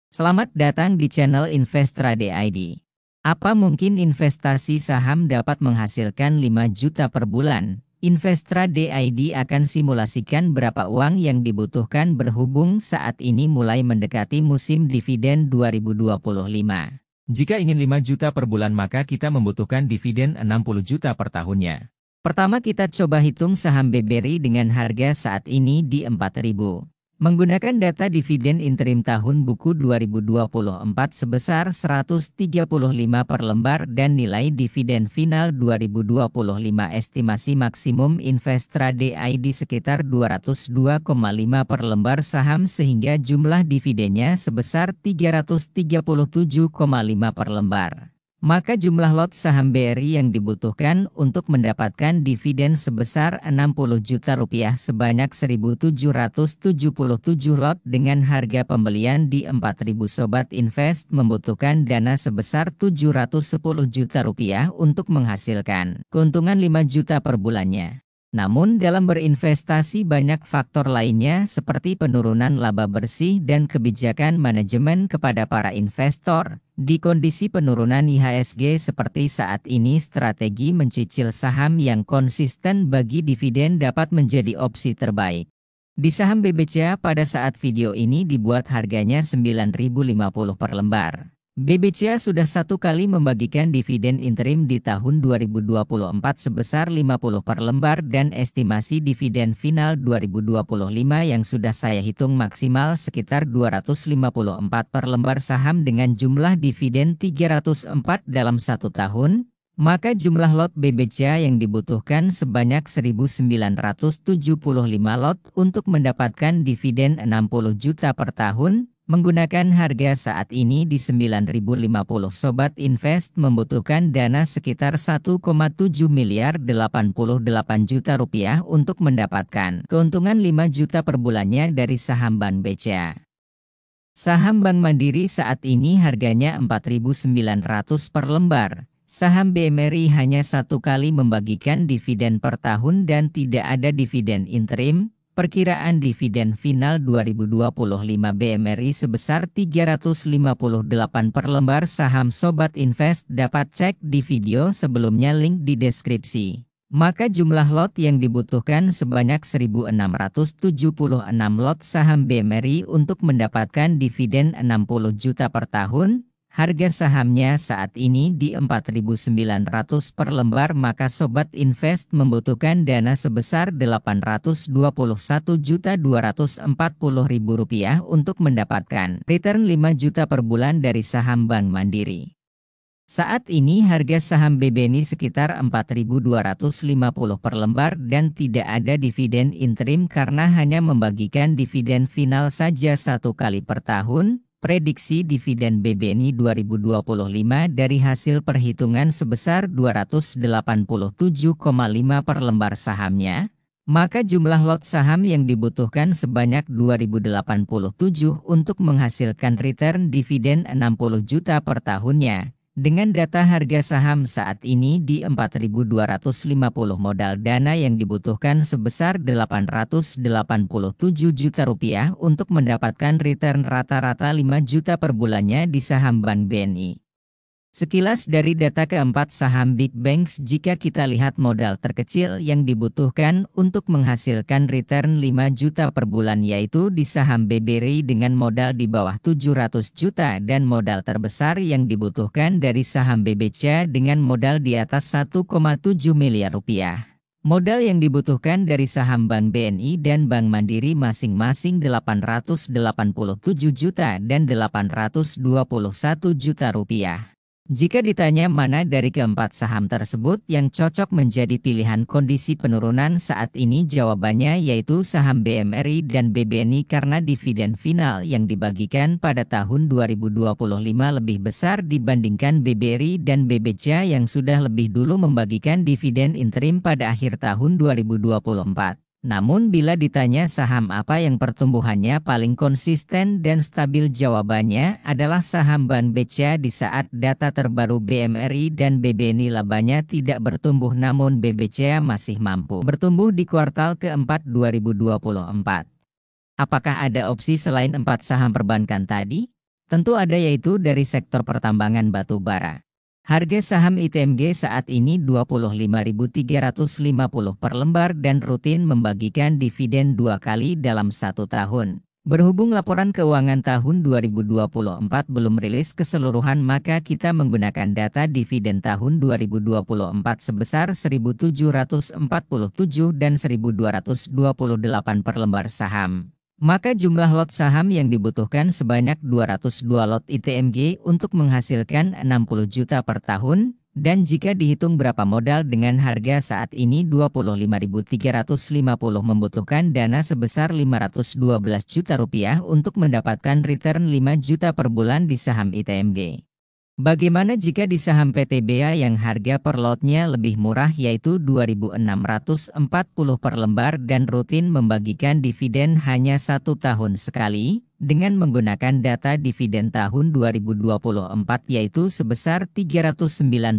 Selamat datang di channel Investrade ID. Apa mungkin investasi saham dapat menghasilkan 5 juta per bulan? Investrade ID akan simulasikan berapa uang yang dibutuhkan berhubung saat ini mulai mendekati musim dividen 2025. Jika ingin 5 juta per bulan maka kita membutuhkan dividen 60 juta per tahunnya. Pertama kita coba hitung saham BBRI dengan harga saat ini di 4.000. Menggunakan data dividen interim tahun buku 2024 sebesar 135 per lembar dan nilai dividen final 2025 estimasi maksimum Investrade ID sekitar 202,5 per lembar saham sehingga jumlah dividennya sebesar 337,5 per lembar. Maka jumlah lot saham BRI yang dibutuhkan untuk mendapatkan dividen sebesar 60 juta rupiah sebanyak 1.777 lot dengan harga pembelian di 4.000. Sobat Invest membutuhkan dana sebesar 710 juta rupiah untuk menghasilkan keuntungan 5 juta per bulannya. Namun dalam berinvestasi banyak faktor lainnya seperti penurunan laba bersih dan kebijakan manajemen kepada para investor. Di kondisi penurunan IHSG seperti saat ini strategi mencicil saham yang konsisten bagi dividen dapat menjadi opsi terbaik. Di saham BBCA pada saat video ini dibuat harganya 9.050 per lembar. BBCA sudah satu kali membagikan dividen interim di tahun 2024 sebesar 50 per lembar dan estimasi dividen final 2025 yang sudah saya hitung maksimal sekitar 254 per lembar saham dengan jumlah dividen 304 dalam satu tahun, maka jumlah lot BBCA yang dibutuhkan sebanyak 1.975 lot untuk mendapatkan dividen 60 juta per tahun. Menggunakan harga saat ini di 9.050, Sobat Invest membutuhkan dana sekitar 1,7 miliar 88 juta rupiah untuk mendapatkan keuntungan 5 juta per bulannya dari saham Bank BCA. Saham Bank Mandiri saat ini harganya 4.900 per lembar. Saham BMRI hanya satu kali membagikan dividen per tahun dan tidak ada dividen interim. Perkiraan dividen final 2025 BMRI sebesar 358 per lembar saham. Sobat Invest dapat cek di video sebelumnya link di deskripsi. Maka jumlah lot yang dibutuhkan sebanyak 1.676 lot saham BMRI untuk mendapatkan dividen 60 juta per tahun. Harga sahamnya saat ini di 4.900 per lembar maka Sobat Invest membutuhkan dana sebesar 821.240.000 rupiah untuk mendapatkan return 5 juta per bulan dari saham Bank Mandiri. Saat ini harga saham BBNI sekitar 4.250 per lembar dan tidak ada dividen interim karena hanya membagikan dividen final saja satu kali per tahun. Prediksi dividen BBNI 2025 dari hasil perhitungan sebesar 287,5 per lembar sahamnya, maka jumlah lot saham yang dibutuhkan sebanyak 2.087 untuk menghasilkan return dividen 60 juta per tahunnya. Dengan data harga saham saat ini di 4.250 modal dana yang dibutuhkan sebesar 887 juta rupiah untuk mendapatkan return rata-rata 5 juta per bulannya di saham Bank BNI. Sekilas dari data keempat saham Big Banks jika kita lihat modal terkecil yang dibutuhkan untuk menghasilkan return 5 juta per bulan yaitu di saham BBRI dengan modal di bawah 700 juta dan modal terbesar yang dibutuhkan dari saham BBCA dengan modal di atas 1,7 miliar rupiah. Modal yang dibutuhkan dari saham Bank BNI dan Bank Mandiri masing-masing 887 juta dan 821 juta rupiah. Jika ditanya mana dari keempat saham tersebut yang cocok menjadi pilihan kondisi penurunan saat ini jawabannya yaitu saham BMRI dan BBNI karena dividen final yang dibagikan pada tahun 2025 lebih besar dibandingkan BBRI dan BBCA yang sudah lebih dulu membagikan dividen interim pada akhir tahun 2024. Namun bila ditanya saham apa yang pertumbuhannya paling konsisten dan stabil jawabannya adalah saham Bank BCA di saat data terbaru BMRI dan BBNI labanya tidak bertumbuh namun BBCA masih mampu bertumbuh di kuartal keempat 2024. Apakah ada opsi selain 4 saham perbankan tadi? Tentu ada yaitu dari sektor pertambangan batu bara. Harga saham ITMG saat ini Rp25.350 per lembar dan rutin membagikan dividen 2 kali dalam 1 tahun. Berhubung laporan keuangan tahun 2024 belum rilis keseluruhan, maka kita menggunakan data dividen tahun 2024 sebesar 1.747 dan 1.228 per lembar saham. Maka jumlah lot saham yang dibutuhkan sebanyak 202 lot ITMG untuk menghasilkan 60 juta per tahun, dan jika dihitung berapa modal dengan harga saat ini Rp25.350 membutuhkan dana sebesar Rp512 juta untuk mendapatkan return 5 juta per bulan di saham ITMG. Bagaimana jika di saham PTBA yang harga per lotnya lebih murah yaitu Rp2.640 per lembar dan rutin membagikan dividen hanya 1 tahun sekali, dengan menggunakan data dividen tahun 2024 yaitu sebesar Rp397,71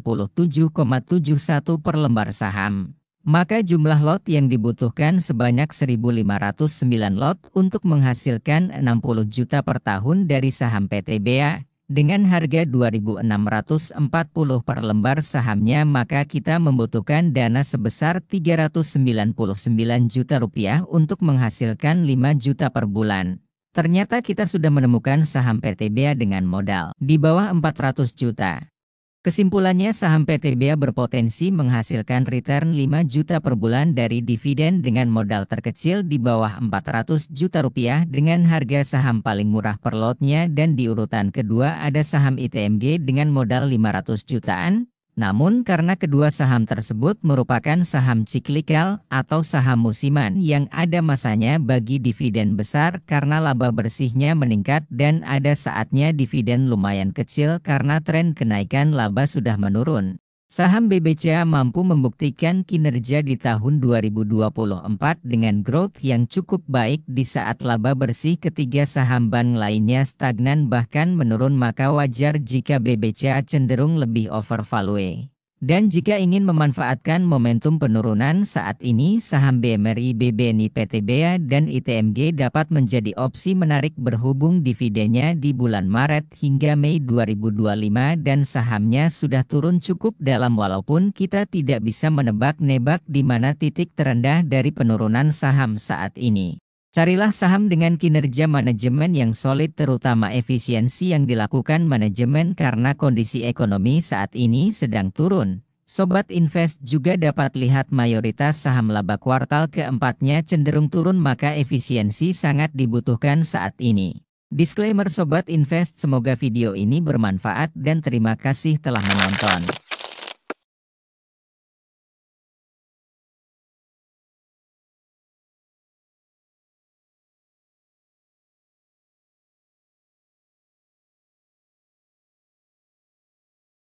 per lembar saham. Maka jumlah lot yang dibutuhkan sebanyak 1.509 lot untuk menghasilkan 60 juta per tahun dari saham PTBA. Dengan harga Rp2.640 per lembar sahamnya, maka kita membutuhkan dana sebesar Rp399 juta untuk menghasilkan 5 juta per bulan. Ternyata kita sudah menemukan saham PTBA dengan modal di bawah 400 juta. Kesimpulannya, saham PTBA berpotensi menghasilkan return 5 juta per bulan dari dividen dengan modal terkecil di bawah 400 juta rupiah dengan harga saham paling murah per lotnya, dan di urutan kedua ada saham ITMG dengan modal 500 jutaan. Namun karena kedua saham tersebut merupakan saham ciklikal atau saham musiman yang ada masanya bagi dividen besar karena laba bersihnya meningkat, dan ada saatnya dividen lumayan kecil karena tren kenaikan laba sudah menurun. Saham BBCA mampu membuktikan kinerja di tahun 2024 dengan growth yang cukup baik di saat laba bersih ketiga saham bank lainnya stagnan bahkan menurun, maka wajar jika BBCA cenderung lebih overvalue. Dan jika ingin memanfaatkan momentum penurunan saat ini, saham BMRI, BBNI, PTBA, dan ITMG dapat menjadi opsi menarik berhubung dividennya di bulan Maret hingga Mei 2025 dan sahamnya sudah turun cukup dalam, walaupun kita tidak bisa menebak-nebak di mana titik terendah dari penurunan saham saat ini. Carilah saham dengan kinerja manajemen yang solid, terutama efisiensi yang dilakukan manajemen karena kondisi ekonomi saat ini sedang turun. Sobat Invest juga dapat lihat mayoritas saham laba kuartal keempatnya cenderung turun, maka efisiensi sangat dibutuhkan saat ini. Disclaimer Sobat Invest, semoga video ini bermanfaat dan terima kasih telah menonton.